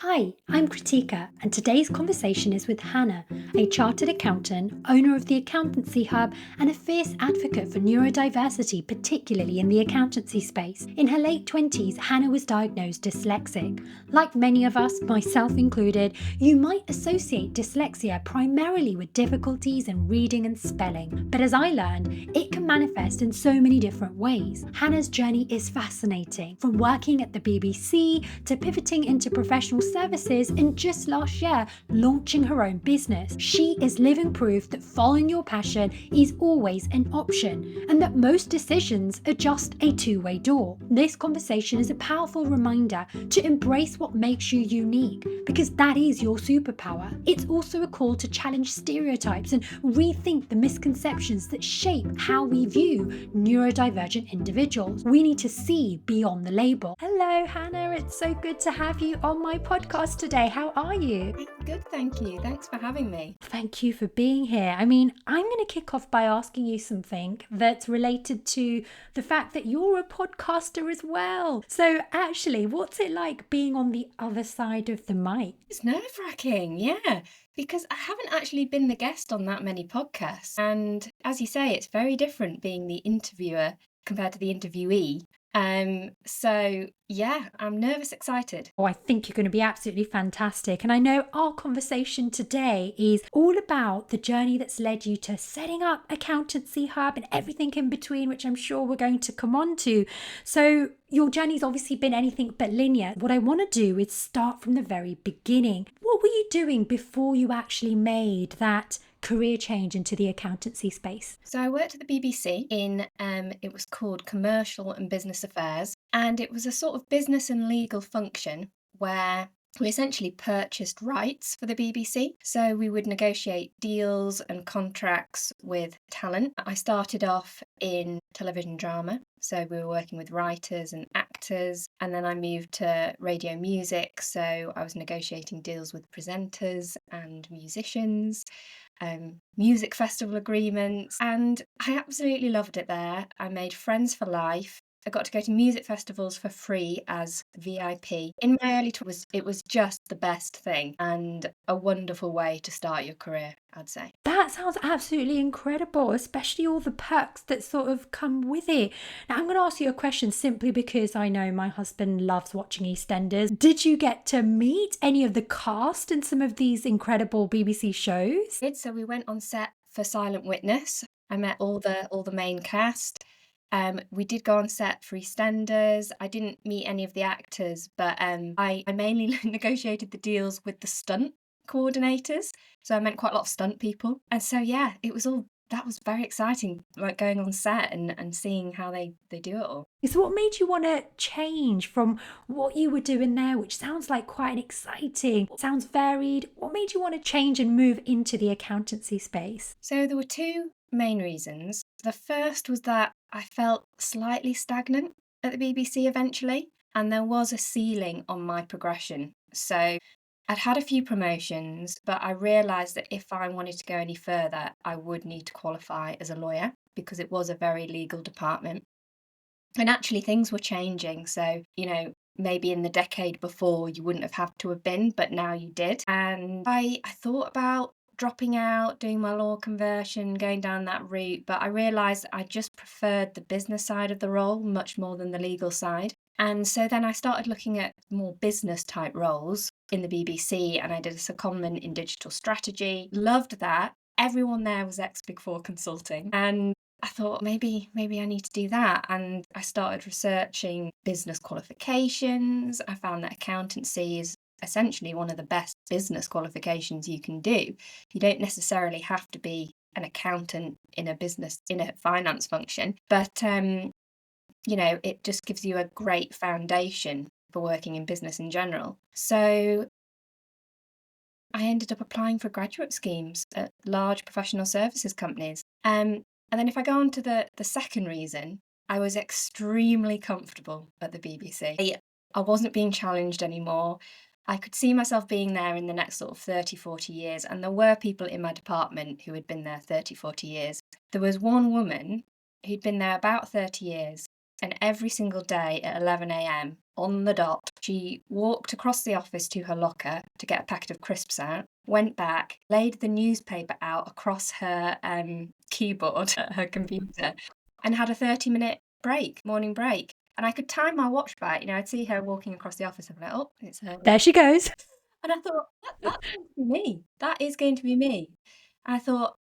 Hi, I'm Krutika, and today's conversation is with Hannah, a chartered accountant, owner of the Accountancy Hub, and a fierce advocate for neurodiversity, particularly in the accountancy space. In her late 20s, Hannah was diagnosed dyslexic. Like many of us, myself included, you might associate dyslexia primarily with difficulties in reading and spelling, but as I learned, it can manifest in so many different ways. Hannah's journey is fascinating, from working at the BBC to pivoting into professional services and just last year launching her own business. She is living proof that following your passion is always an option and that most decisions are just a two-way door. This conversation is a powerful reminder to embrace what makes you unique because that is your superpower. It's also a call to challenge stereotypes and rethink the misconceptions that shape how we view neurodivergent individuals. We need to see beyond the label. Hello, Hannah. It's so good to have you on my podcast today. How are you? I'm good, thank you. Thanks for having me. Thank you for being here. I'm going to kick off by asking you something that's related to the fact that you're a podcaster as well. So, actually, what's it like being on the other side of the mic? It's nerve-wracking, yeah, because I haven't actually been the guest on that many podcasts. And as you say, it's very different being the interviewer compared to the interviewee. So yeah, I'm nervous, excited. Oh, I think you're going to be absolutely fantastic. And I know our conversation today is all about the journey that's led you to setting up Accountancy Hub and everything in between, which I'm sure we're going to come on to. So your journey's obviously been anything but linear. What I want to do is start from the very beginning. What were you doing before you actually made that career change into the accountancy space? So I worked at the BBC in, it was called Commercial and Business Affairs, and it was a sort of business and legal function where we essentially purchased rights for the BBC. So we would negotiate deals and contracts with talent. I started off in television drama. So we were working with writers and actors. And then I moved to radio music. So I was negotiating deals with presenters and musicians. Music festival agreements, and I absolutely loved it there. I made friends for life. I got to go to music festivals for free as VIP. In my early 20s, it was just the best thing and a wonderful way to start your career, I'd say. That sounds absolutely incredible, especially all the perks that sort of come with it. Now, I'm going to ask you a question simply because I know my husband loves watching EastEnders. Did you get to meet any of the cast in some of these incredible BBC shows? So we went on set for Silent Witness. I met all the main cast. We did go on set for EastEnders. I didn't meet any of the actors, but I mainly negotiated the deals with the stunt coordinators. So I met quite a lot of stunt people. And so, yeah, that was very exciting, like going on set and seeing how they do it all. So what made you want to change from what you were doing there, which sounds like quite an exciting, sounds varied. What made you want to change and move into the accountancy space? So there were two main reasons. The first was that I felt slightly stagnant at the BBC eventually, and there was a ceiling on my progression. So I'd had a few promotions, but I realised that if I wanted to go any further, I would need to qualify as a lawyer because it was a very legal department. And actually, things were changing. So, maybe in the decade before, you wouldn't have had to have been, but now you did. And I thought about dropping out, doing my law conversion, going down that route, but I realised I just preferred the business side of the role much more than the legal side. And so then I started looking at more business type roles in the BBC, and I did a secondment in digital strategy. Loved that. Everyone there was ex-Big Four consulting. And I thought maybe I need to do that. And I started researching business qualifications. I found that accountancy is essentially one of the best business qualifications you can do. You don't necessarily have to be an accountant in a finance function, but it just gives you a great foundation for working in business in general. So I ended up applying for graduate schemes at large professional services companies. And then if I go on to the second reason, I was extremely comfortable at the BBC. I wasn't being challenged anymore. I could see myself being there in the next sort of 30, 40 years. And there were people in my department who had been there 30, 40 years. There was one woman who'd been there about 30 years. And every single day at 11 a.m., on the dot. She walked across the office to her locker to get a packet of crisps out, went back, laid the newspaper out across her keyboard at her computer, and had a 30-minute break, morning break. And I could time my watch by it. I'd see her walking across the office. I'm like, oh, it's her. There she goes. And I thought, that's going to be me. That is going to be me. And I thought,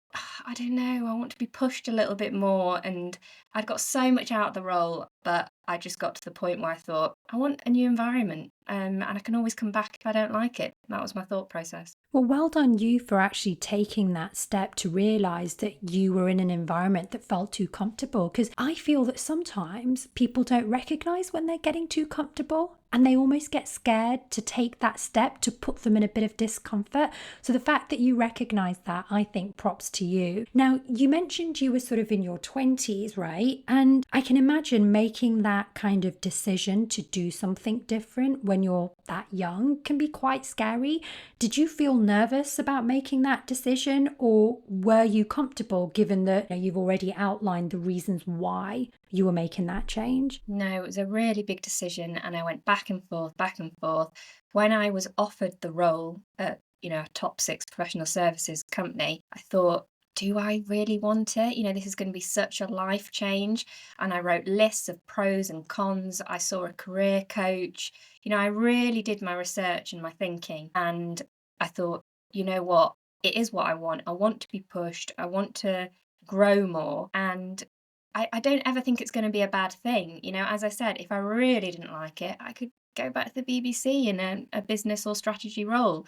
I don't know, I want to be pushed a little bit more. And I'd got so much out of the role, but I just got to the point where I thought, I want a new environment. And I can always come back if I don't like it. That was my thought process. Well, well done you for actually taking that step to realize that you were in an environment that felt too comfortable. Because I feel that sometimes people don't recognize when they're getting too comfortable and they almost get scared to take that step to put them in a bit of discomfort. So the fact that you recognize that, I think props to you. Now, you mentioned you were sort of in your 20s, right? And I can imagine making that kind of decision to do something different when you're that young can be quite scary. Did you feel nervous about making that decision, or were you comfortable given that you've already outlined the reasons why you were making that change? No, it was a really big decision, and I went back and forth, back and forth. When I was offered the role at, a top 6 professional services company, I thought, do I really want it? This is going to be such a life change. And I wrote lists of pros and cons. I saw a career coach. I really did my research and my thinking. And I thought, you know what? It is what I want. I want to be pushed. I want to grow more. And I don't ever think it's going to be a bad thing. As I said, if I really didn't like it, I could go back to the BBC in a business or strategy role.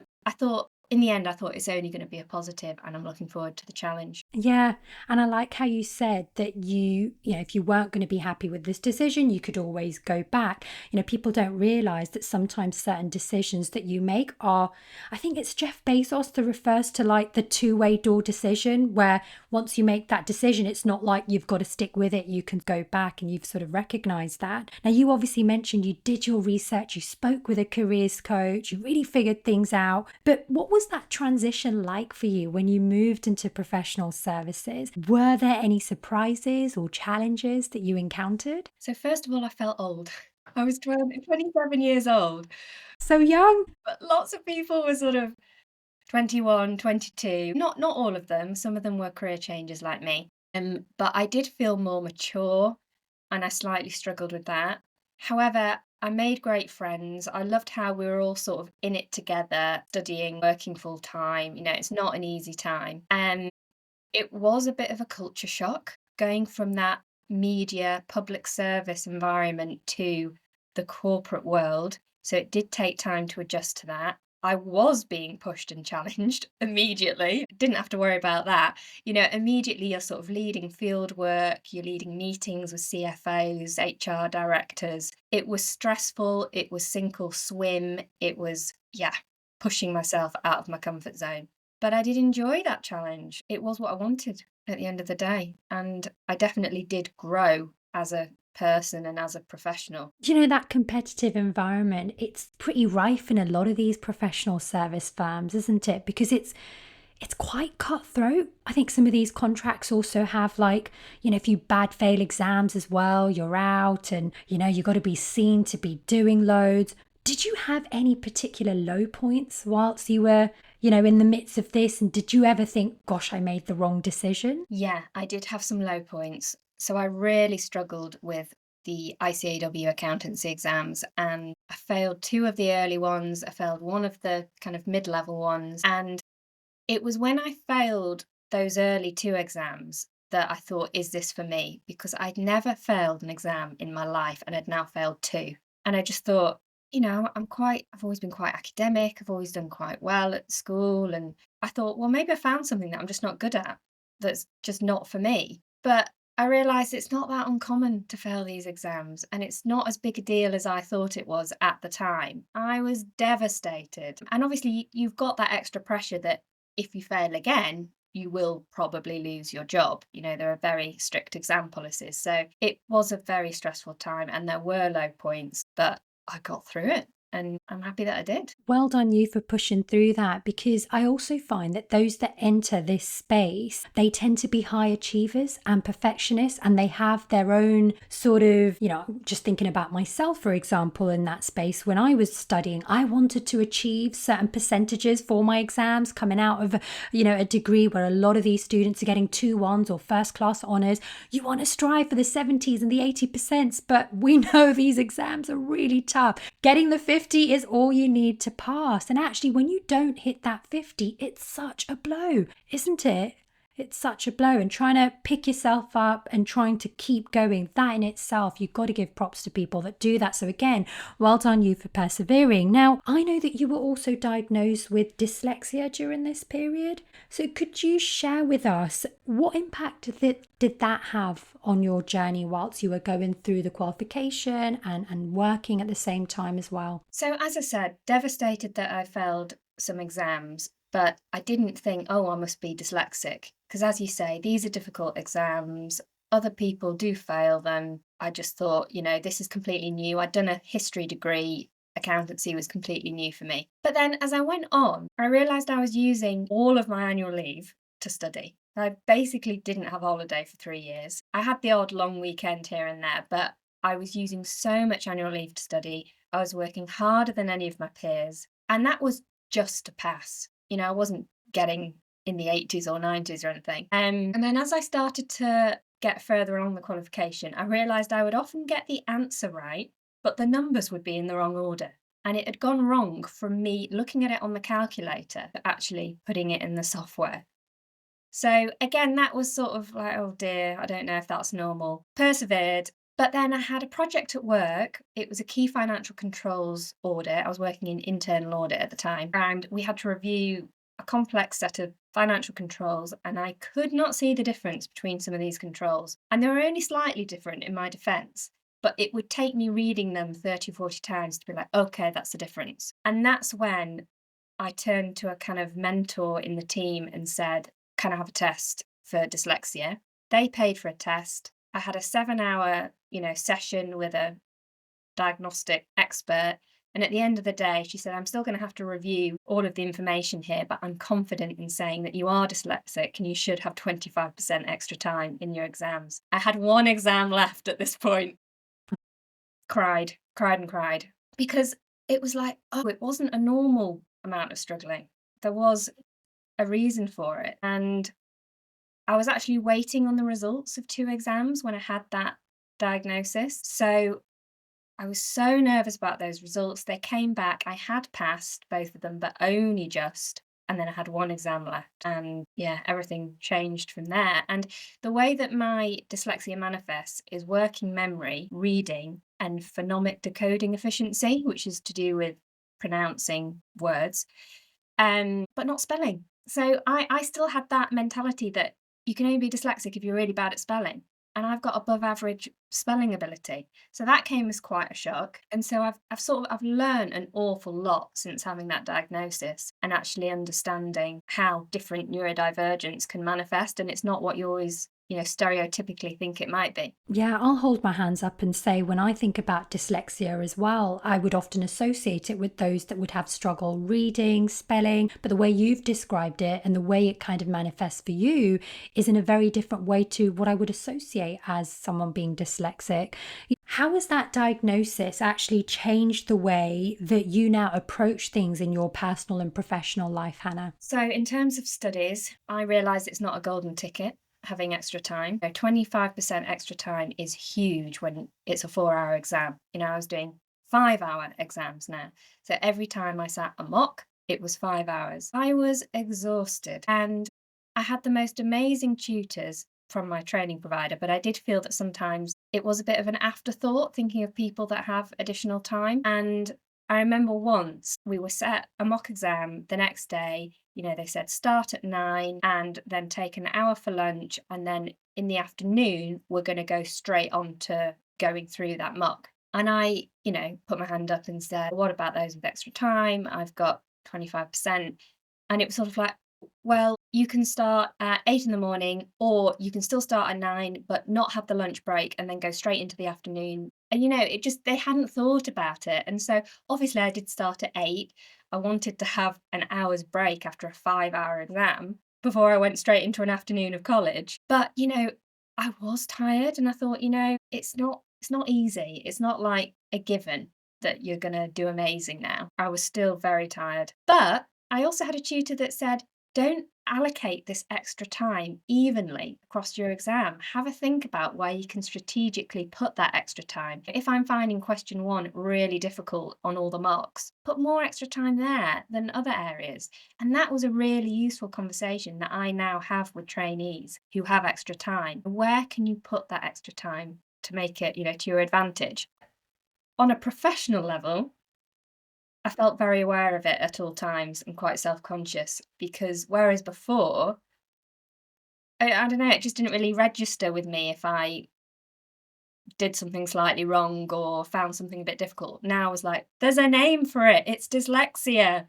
In the end, I thought it's only going to be a positive, and I'm looking forward to the challenge. Yeah, and I like how you said that if you weren't going to be happy with this decision, you could always go back. People don't realize that sometimes certain decisions that you make are, I think it's Jeff Bezos that refers to like the two-way door decision, where once you make that decision, it's not like you've got to stick with it. You can go back, and you've sort of recognized that. Now, you obviously mentioned you did your research, you spoke with a careers coach, you really figured things out. But what was that transition like for you when you moved into professional services? Were there any surprises or challenges that you encountered? So first of all, I felt old. I was 27 years old, So young. but lots of people were sort of 21, 22. Not all of them. Some of them were career changers like me. But I did feel more mature, and I slightly struggled with that. However, I made great friends. I loved how we were all sort of in it together, studying, working full time. It's not an easy time. And it was a bit of a culture shock going from that media, public service environment to the corporate world. So it did take time to adjust to that. I was being pushed and challenged immediately. Didn't have to worry about that. Immediately you're sort of leading field work, you're leading meetings with CFOs, HR directors. It was stressful, it was sink or swim. It was, pushing myself out of my comfort zone. But I did enjoy that challenge. It was what I wanted at the end of the day. And I definitely did grow as a person and as a professional. That competitive environment, it's pretty rife in a lot of these professional service firms, isn't it? Because it's quite cutthroat. I think some of these contracts also have if you bad fail exams as well, you're out, and you got to be seen to be doing loads. Did you have any particular low points whilst you were, in the midst of this? And did you ever think, gosh, I made the wrong decision? Yeah, I did have some low points. So I really struggled with the ICAW accountancy exams, and I failed 2 of the early ones. I failed 1 of the kind of mid-level ones. And it was when I failed those early 2 exams that I thought, is this for me? Because I'd never failed an exam in my life, and I'd now failed 2. And I just thought, I've always been quite academic. I've always done quite well at school. And I thought, well, maybe I found something that I'm just not good at, that's just not for me. But I realised it's not that uncommon to fail these exams, and it's not as big a deal as I thought it was at the time. I was devastated. And obviously, you've got that extra pressure that if you fail again, you will probably lose your job. There are very strict exam policies. So it was a very stressful time, and there were low points, but I got through it. And I'm happy that I did. Well done you for pushing through that, because I also find that those that enter this space, they tend to be high achievers and perfectionists, and they have their own sort of, just thinking about myself, for example, in that space. When I was studying, I wanted to achieve certain percentages for my exams coming out of, a degree where a lot of these students are getting 2-1s or first class honours. You want to strive for the 70s and the 80%, but we know these exams are really tough. Getting the 50 is all you need to pass. And actually, when you don't hit that 50, it's such a blow, isn't it? It's such a blow. And trying to pick yourself up and trying to keep going, that in itself, you've got to give props to people that do that. So again, well done you for persevering. Now, I know that you were also diagnosed with dyslexia during this period. So could you share with us what impact did that have on your journey whilst you were going through the qualification and working at the same time as well? So, as I said, devastated that I failed some exams, but I didn't think, oh, I must be dyslexic. Because, as you say, these are difficult exams. Other people do fail them. I just thought, this is completely new. I'd done a history degree. Accountancy was completely new for me. But then as I went on, I realised I was using all of my annual leave to study. I basically didn't have holiday for 3 years. I had the odd long weekend here and there, but I was using so much annual leave to study. I was working harder than any of my peers, and that was just to pass. I wasn't getting in the 80s or 90s or anything. And then as I started to get further along the qualification, I realised I would often get the answer right, but the numbers would be in the wrong order. And it had gone wrong from me looking at it on the calculator to actually putting it in the software. So again, that was sort of like, oh dear, I don't know if that's normal. Persevered. But then I had a project at work. It was a key financial controls audit. I was working in internal audit at the time, and we had to review a complex set of financial controls, and I could not see the difference between some of these controls. And they were only slightly different in my defense, but it would take me reading them 30 or 40 times to be like, okay, that's the difference. And that's when I turned to a kind of mentor in the team and said, can I have a test for dyslexia? They paid for a test. I had a 7-hour, session with a diagnostic expert. And at the end of the day, she said, I'm still going to have to review all of the information here, but I'm confident in saying that you are dyslexic and you should have 25% extra time in your exams. I had one exam left at this point. Cried and cried, because it was like, oh, it wasn't a normal amount of struggling. There was a reason for it. And I was actually waiting on the results of 2 exams when I had that diagnosis. So I was so nervous about those results. They came back. I had passed both of them, but only just. And then I had 1 exam left. And yeah, everything changed from there. And the way that my dyslexia manifests is working memory, reading, and phonemic decoding efficiency, which is to do with pronouncing words, but not spelling. So I still had that mentality that you can only be dyslexic if you're really bad at spelling. And I've got above average spelling ability. So that came as quite a shock. And so I've learned an awful lot since having that diagnosis and actually understanding how different neurodivergence can manifest. And it's not what you always, stereotypically think it might be. Yeah, I'll hold my hands up and say when I think about dyslexia as well, I would often associate it with those that would have struggle reading, spelling. But the way you've described it and the way it kind of manifests for you is in a very different way to what I would associate as someone being dyslexic. How has that diagnosis actually changed the way that you now approach things in your personal and professional life, Hannah? So in terms of studies, I realised it's not a golden ticket having extra time. 25% extra time is huge when it's a 4-hour exam. I was doing 5-hour exams now. So every time I sat a mock, it was 5 hours. I was exhausted, and I had the most amazing tutors from my training provider, but I did feel that sometimes it was a bit of an afterthought thinking of people that have additional time. And I remember once we were set a mock exam the next day. They said start at 9 and then take an hour for lunch. And then in the afternoon, we're going to go straight on to going through that mock. And I, put my hand up and said, what about those with extra time? I've got 25%. And it was sort of like, well, you can start at 8 in the morning, or you can still start at 9, but not have the lunch break and then go straight into the afternoon. And, they hadn't thought about it. And so obviously I did start at 8. I wanted to have an hour's break after a 5-hour exam before I went straight into an afternoon of college. But, I was tired and I thought, it's not easy. It's not like a given that you're going to do amazing now. I was still very tired. But I also had a tutor that said, don't allocate this extra time evenly across your exam. Have a think about where you can strategically put that extra time. If I'm finding question 1 really difficult on all the marks, put more extra time there than other areas. And that was a really useful conversation that I now have with trainees who have extra time. Where can you put that extra time to make it, to your advantage? On a professional level, I felt very aware of it at all times and quite self-conscious, because whereas before, I don't know, it just didn't really register with me if I did something slightly wrong or found something a bit difficult. Now I was like, there's a name for it. It's dyslexia.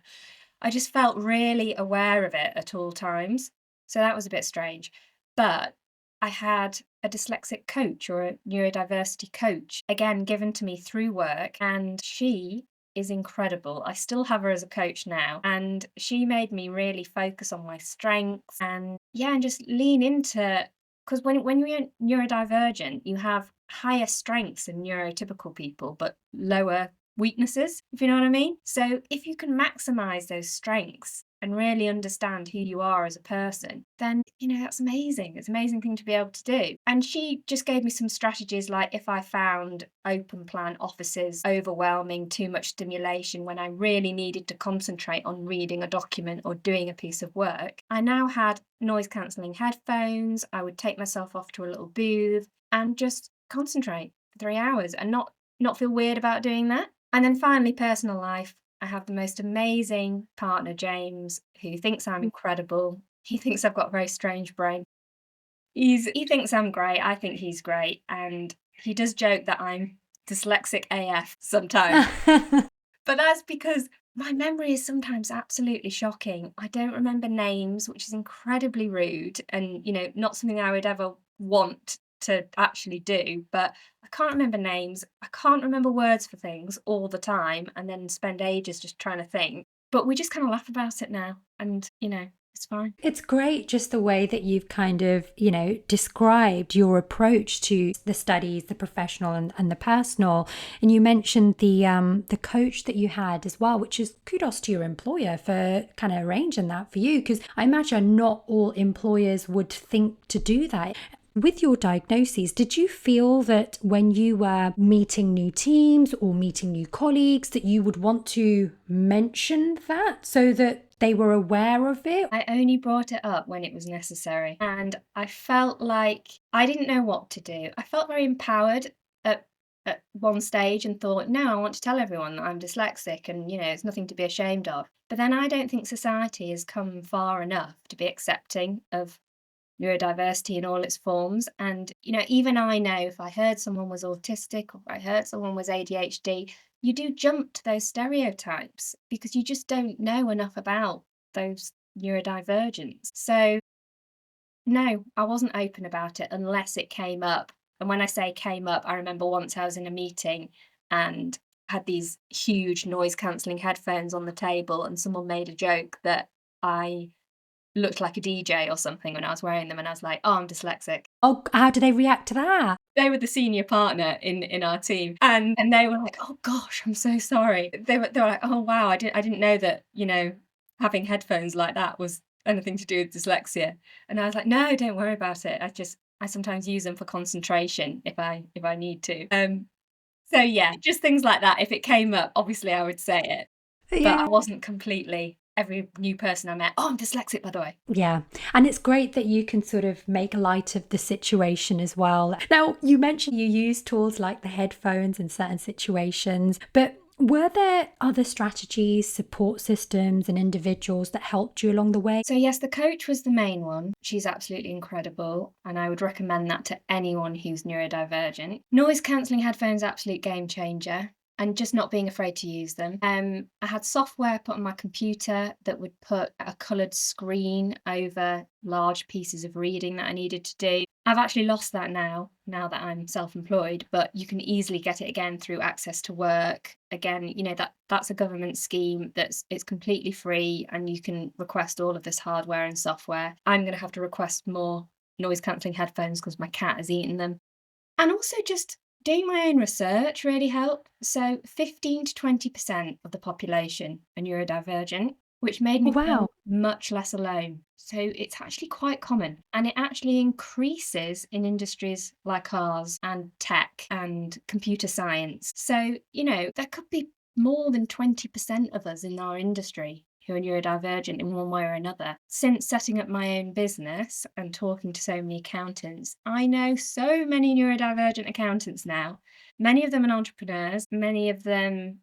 I just felt really aware of it at all times. So that was a bit strange. But I had a dyslexic coach, or a neurodiversity coach, again, given to me through work, and she is incredible. I still have her as a coach now, and she made me really focus on my strengths and, yeah, and just lean into, because when you're neurodivergent, you have higher strengths than neurotypical people, but lower weaknesses, if you know what I mean. So if you can maximize those strengths and really understand who you are as a person, then, that's amazing. It's an amazing thing to be able to do. And she just gave me some strategies, like if I found open plan offices overwhelming, too much stimulation when I really needed to concentrate on reading a document or doing a piece of work, I now had noise cancelling headphones. I would take myself off to a little booth and just concentrate for 3 hours and not feel weird about doing that. And then finally, personal life. I have the most amazing partner, James, who thinks I'm incredible. He thinks I've got a very strange brain. He thinks I'm great. I think he's great. And he does joke that I'm dyslexic AF sometimes. But that's because my memory is sometimes absolutely shocking. I don't remember names, which is incredibly rude and, not something I would ever want to actually do. But I can't remember names. I can't remember words for things all the time and then spend ages just trying to think. But we just kind of laugh about it now and, it's fine. It's great just the way that you've kind of, described your approach to the studies, the professional and the personal. And you mentioned the coach that you had as well, which is kudos to your employer for kind of arranging that for you, because I imagine not all employers would think to do that. With your diagnoses, did you feel that when you were meeting new teams or meeting new colleagues that you would want to mention that so that they were aware of it? I only brought it up when it was necessary. And I felt like I didn't know what to do. I felt very empowered at one stage and thought, no, I want to tell everyone that I'm dyslexic and, it's nothing to be ashamed of. But then I don't think society has come far enough to be accepting of neurodiversity in all its forms. And, even I know if I heard someone was autistic or I heard someone was ADHD, you do jump to those stereotypes because you just don't know enough about those neurodivergents. So, no, I wasn't open about it unless it came up. And when I say came up, I remember once I was in a meeting and had these huge noise cancelling headphones on the table, and someone made a joke that I looked like a DJ or something when I was wearing them, and I was like, "Oh, I'm dyslexic." Oh, how do they react to that? They were the senior partner in our team, and they were like, "Oh gosh, I'm so sorry." They were like, "Oh wow, I didn't know that, having headphones like that was anything to do with dyslexia." And I was like, "No, don't worry about it. I sometimes use them for concentration if I need to." So yeah, just things like that. If it came up, obviously I would say it, but I Yeah. wasn't completely every new person I met, "Oh, I'm dyslexic, by the way." Yeah. And it's great that you can sort of make light of the situation as well. Now, you mentioned you use tools like the headphones in certain situations, but were there other strategies, support systems, and individuals that helped you along the way? So yes, the coach was the main one. She's absolutely incredible, and I would recommend that to anyone who's neurodivergent. Noise cancelling headphones, absolute game changer. And just not being afraid to use them. I had software put on my computer that would put a coloured screen over large pieces of reading that I needed to do. I've actually lost that now that I'm self-employed, but you can easily get it again through Access to Work. Again, that's a government scheme it's completely free, and you can request all of this hardware and software. I'm gonna have to request more noise cancelling headphones because my cat has eaten them. And also just doing my own research really helped. So 15 to 20% of the population are neurodivergent, which made me Wow. feel much less alone. So it's actually quite common, and it actually increases in industries like ours and tech and computer science. So, there could be more than 20% of us in our industry who are neurodivergent in one way or another. Since setting up my own business and talking to so many accountants, I know so many neurodivergent accountants now. Many of them are entrepreneurs, many of them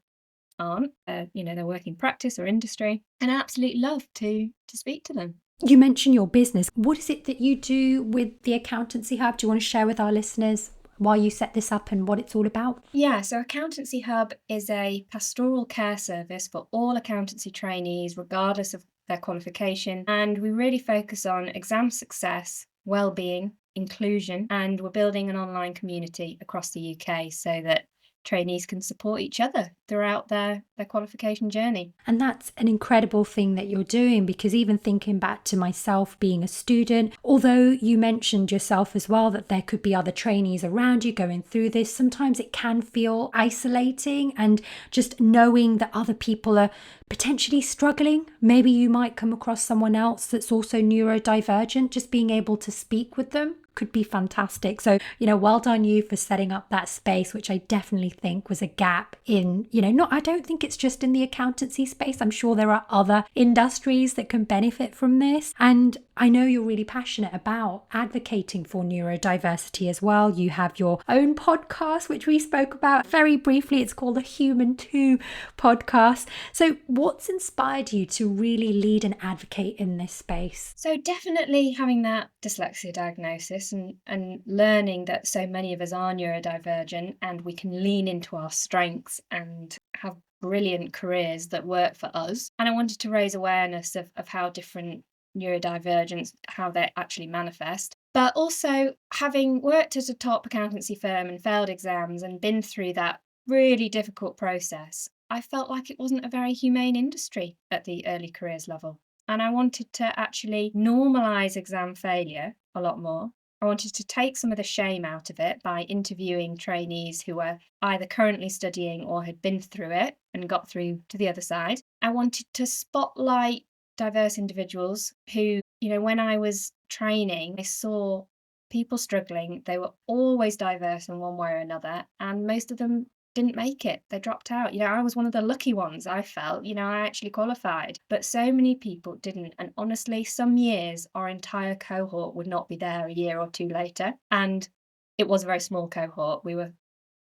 aren't. They're working practice or industry, and I absolutely love to speak to them. You mentioned your business. What is it that you do with the Accountancy Hub? Do you want to share with our listeners why you set this up and what it's all about? Yeah, so Accountancy Hub is a pastoral care service for all accountancy trainees, regardless of their qualification. And we really focus on exam success, well-being, inclusion, and we're building an online community across the UK so that trainees can support each other throughout their qualification journey. And that's an incredible thing that you're doing, because even thinking back to myself being a student, although you mentioned yourself as well that there could be other trainees around you going through this, sometimes it can feel isolating, and just knowing that other people are potentially struggling. Maybe you might come across someone else that's also neurodivergent, just being able to speak with them could be fantastic. So, well done you for setting up that space, which I definitely think was a gap in, I don't think it's just in the accountancy space. I'm sure there are other industries that can benefit from this. And I know you're really passionate about advocating for neurodiversity as well. You have your own podcast, which we spoke about very briefly. It's called the Human 2 podcast. So what's inspired you to really lead and advocate in this space? So definitely having that dyslexia diagnosis and learning that so many of us are neurodivergent and we can lean into our strengths and have brilliant careers that work for us. And I wanted to raise awareness of how different neurodivergence, how they actually manifest. But also, having worked at a top accountancy firm and failed exams and been through that really difficult process, I felt like it wasn't a very humane industry at the early careers level. And I wanted to actually normalise exam failure a lot more. I wanted to take some of the shame out of it by interviewing trainees who were either currently studying or had been through it and got through to the other side. I wanted to spotlight diverse individuals who, when I was training, I saw people struggling. They were always diverse in one way or another, and most of them didn't make it. They dropped out. I was one of the lucky ones, I felt. I actually qualified, but so many people didn't. And honestly, some years our entire cohort would not be there a year or two later. And it was a very small cohort. We were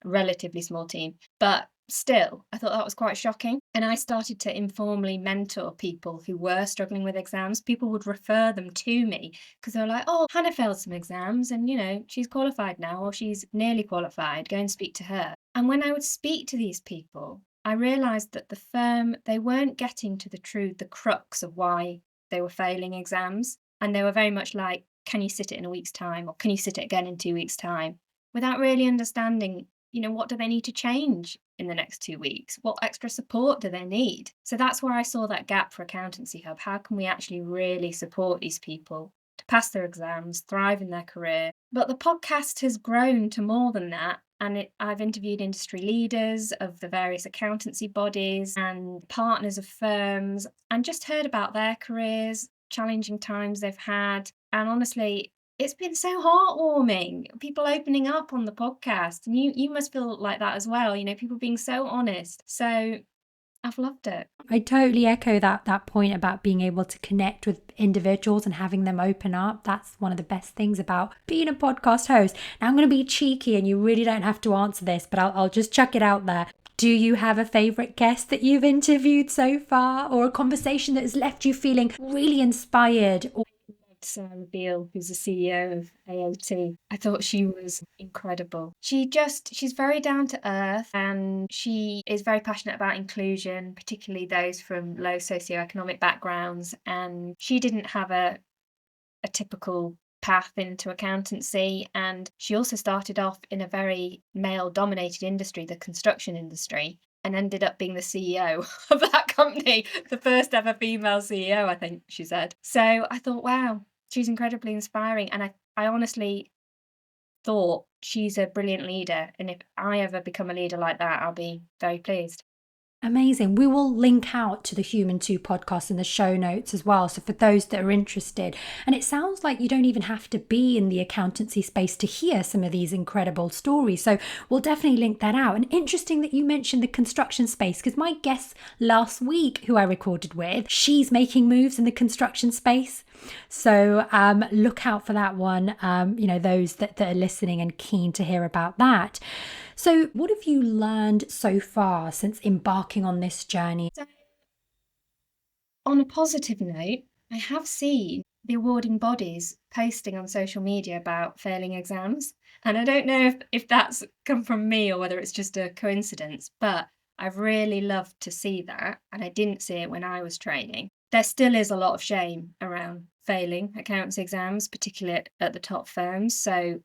a relatively small team, but still, I thought that was quite shocking. And I started to informally mentor people who were struggling with exams. People would refer them to me because they were like, oh, Hannah failed some exams and, she's qualified now, or she's nearly qualified. Go and speak to her. And when I would speak to these people, I realised that the firm, they weren't getting to the crux of why they were failing exams. And they were very much like, can you sit it in a week's time? Or can you sit it again in 2 weeks' time? Without really understanding, what do they need to change in the next 2 weeks? What extra support do they need? So that's where I saw that gap for Accountancy Hub. How can we actually really support these people to pass their exams, thrive in their career? But the podcast has grown to more than that. And I've interviewed industry leaders of the various accountancy bodies and partners of firms, and just heard about their careers, challenging times they've had. And honestly, it's been so heartwarming, people opening up on the podcast. And you must feel like that as well, people being so honest. So I've loved it. I totally echo that point about being able to connect with individuals and having them open up. That's one of the best things about being a podcast host. Now I'm going to be cheeky, and you really don't have to answer this, but I'll just chuck it out there. Do you have a favourite guest that you've interviewed so far, or a conversation that has left you feeling really inspired? Sarah Beale, who's the CEO of AOT. I thought she was incredible. She's very down to earth, and she is very passionate about inclusion, particularly those from low socioeconomic backgrounds. And she didn't have a typical path into accountancy, and she also started off in a very male-dominated industry, the construction industry, and ended up being the CEO of that company, the first ever female CEO, I think she said. So I thought, wow, she's incredibly inspiring, and I honestly thought she's a brilliant leader, and if I ever become a leader like that, I'll be very pleased. Amazing. We will link out to the Human 2 podcast in the show notes as well. So for those that are interested, and it sounds like you don't even have to be in the accountancy space to hear some of these incredible stories. So we'll definitely link that out. And interesting that you mentioned the construction space, because my guest last week, who I recorded with, she's making moves in the construction space. So look out for that one, those that are listening and keen to hear about that. So what have you learned so far since embarking on this journey? So, on a positive note, I have seen the awarding bodies posting on social media about failing exams. And I don't know if that's come from me or whether it's just a coincidence, but I've really loved to see that. And I didn't see it when I was training. There still is a lot of shame around failing accounts exams, particularly at the top firms. So,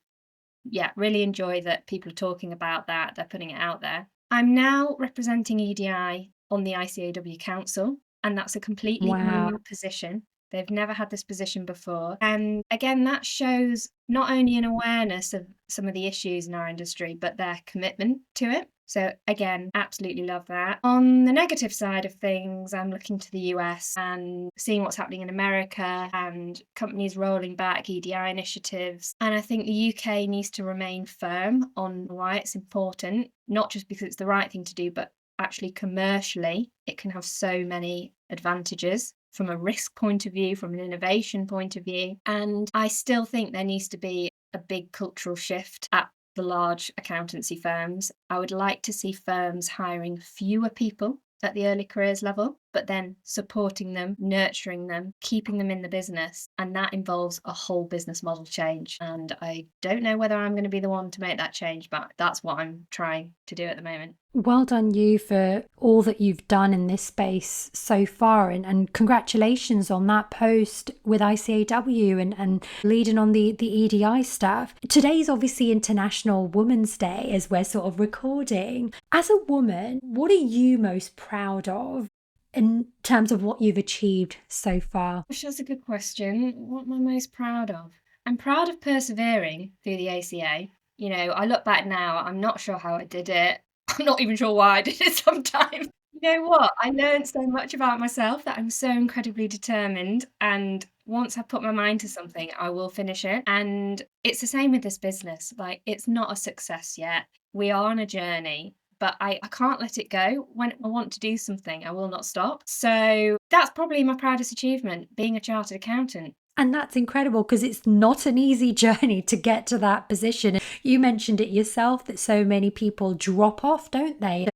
yeah, really enjoy that people are talking about that. They're putting it out there. I'm now representing EDI on the ICAW Council, and that's a completely Wow. new position. They've never had this position before. And again, that shows not only an awareness of some of the issues in our industry, but their commitment to it. So again, absolutely love that. On the negative side of things, I'm looking to the US and seeing what's happening in America and companies rolling back EDI initiatives. And I think the UK needs to remain firm on why it's important, not just because it's the right thing to do, but actually commercially, it can have so many advantages from a risk point of view, from an innovation point of view. And I still think there needs to be a big cultural shift at the large accountancy firms. I would like to see firms hiring fewer people at the early careers level, but then supporting them, nurturing them, keeping them in the business. And that involves a whole business model change. And I don't know whether I'm going to be the one to make that change, but that's what I'm trying to do at the moment. Well done you for all that you've done in this space so far, and congratulations on that post with ICAW and leading on the EDI stuff. Today's obviously International Women's Day as we're sort of recording. As a woman, what are you most proud of in terms of what you've achieved so far? Gosh, that's a good question. What am I most proud of? I'm proud of persevering through the ACA. You know, I look back now, I'm not sure how I did it. I'm not even sure why I did it sometimes. You know what? I learned so much about myself that I'm so incredibly determined. And once I put my mind to something, I will finish it. And it's the same with this business. Like, it's not a success yet. We are on a journey, but I can't let it go. When I want to do something, I will not stop. So that's probably my proudest achievement, being a chartered accountant. And that's incredible because it's not an easy journey to get to that position. You mentioned it yourself that so many people drop off, don't they?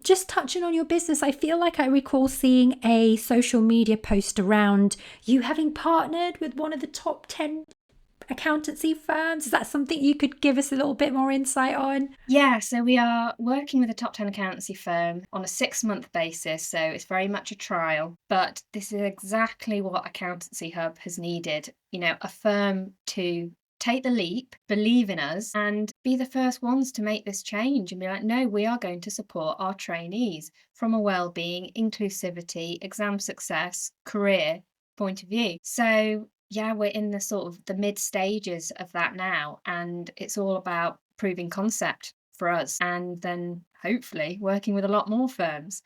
Just touching on your business, I feel like I recall seeing a social media post around you having partnered with one of the top 10 accountancy firms. Is that something you could give us a little bit more insight on? Yeah, so we are working with a top 10 accountancy firm on a 6-month basis, so it's very much a trial. But this is exactly what Accountancy Hub has needed. You know, a firm to take the leap, believe in us, and be the first ones to make this change and be like, no, we are going to support our trainees from a well-being, inclusivity, exam success, career point of view. So yeah, we're in the sort of the mid stages of that now, and it's all about proving concept for us and then hopefully working with a lot more firms.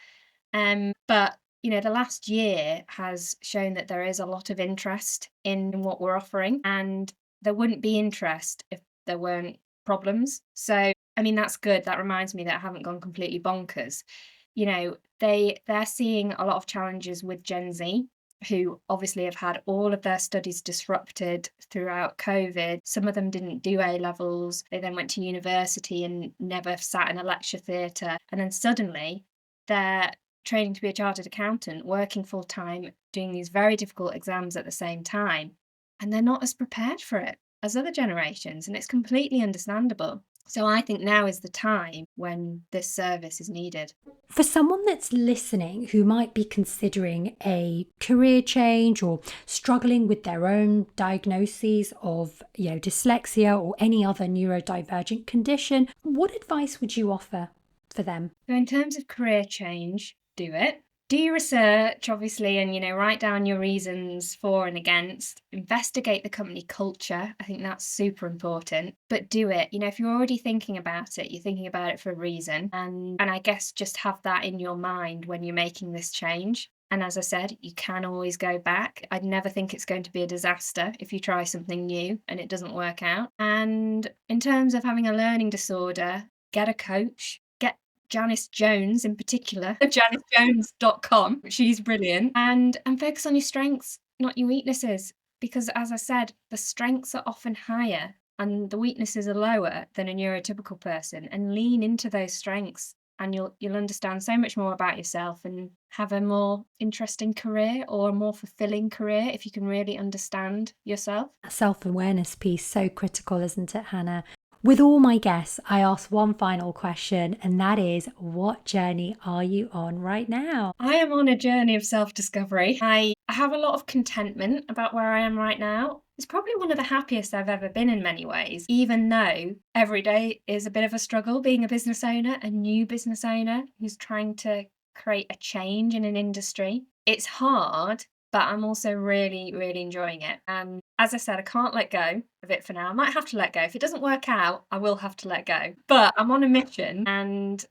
But you know, the last year has shown that there is a lot of interest in what we're offering, and there wouldn't be interest if there weren't problems. So, I mean, that's good. That reminds me that I haven't gone completely bonkers. You know, they're seeing a lot of challenges with Gen Z, who obviously have had all of their studies disrupted throughout COVID. Some of them didn't do A levels. They then went to university and never sat in a lecture theatre. And then suddenly they're training to be a chartered accountant, working full time, doing these very difficult exams at the same time. And they're not as prepared for it as other generations. And it's completely understandable. So I think now is the time when this service is needed. For someone that's listening who might be considering a career change or struggling with their own diagnoses of, dyslexia or any other neurodivergent condition, what advice would you offer for them? So in terms of career change, do it. Do your research, obviously, and, write down your reasons for and against. Investigate the company culture. I think that's super important. But do it. If you're already thinking about it, you're thinking about it for a reason. And I guess just have that in your mind when you're making this change. And as I said, you can always go back. I'd never think it's going to be a disaster if you try something new and it doesn't work out. And in terms of having a learning disorder, get a coach. Janice Jones in particular, janicejones.com. She's brilliant. And focus on your strengths, not your weaknesses. Because as I said, the strengths are often higher and the weaknesses are lower than a neurotypical person. And lean into those strengths and you'll understand so much more about yourself and have a more interesting career or a more fulfilling career if you can really understand yourself. That self-awareness piece, so critical, isn't it, Hannah? With all my guests, I ask one final question, and that is, what journey are you on right now? I am on a journey of self-discovery. I have a lot of contentment about where I am right now. It's probably one of the happiest I've ever been in many ways, even though every day is a bit of a struggle being a business owner, a new business owner who's trying to create a change in an industry. It's hard, but I'm also really, really enjoying it. As I said, I can't let go of it for now. I might have to let go. If it doesn't work out, I will have to let go. But I'm on a mission and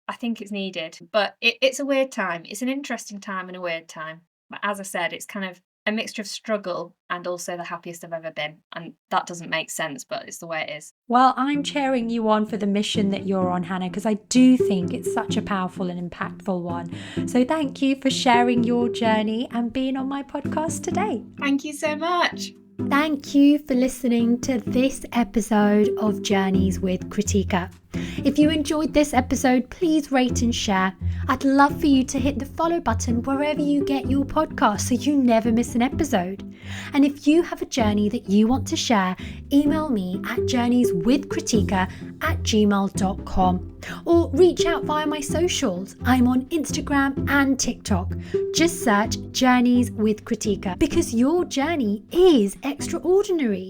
I think it's needed. But it's a weird time. It's an interesting time and a weird time. But as I said, it's kind of a mixture of struggle and also the happiest I've ever been. And that doesn't make sense, but it's the way it is. Well, I'm cheering you on for the mission that you're on, Hannah, because I do think it's such a powerful and impactful one. So thank you for sharing your journey and being on my podcast today. Thank you so much. Thank you for listening to this episode of Journeys with Krutika. If you enjoyed this episode, please rate and share. I'd love for you to hit the follow button wherever you get your podcast so you never miss an episode. And if you have a journey that you want to share, email me at journeyswithkrutika@gmail.com or reach out via my socials. I'm on Instagram and TikTok. Just search Journeys with Krutika because your journey is extraordinary.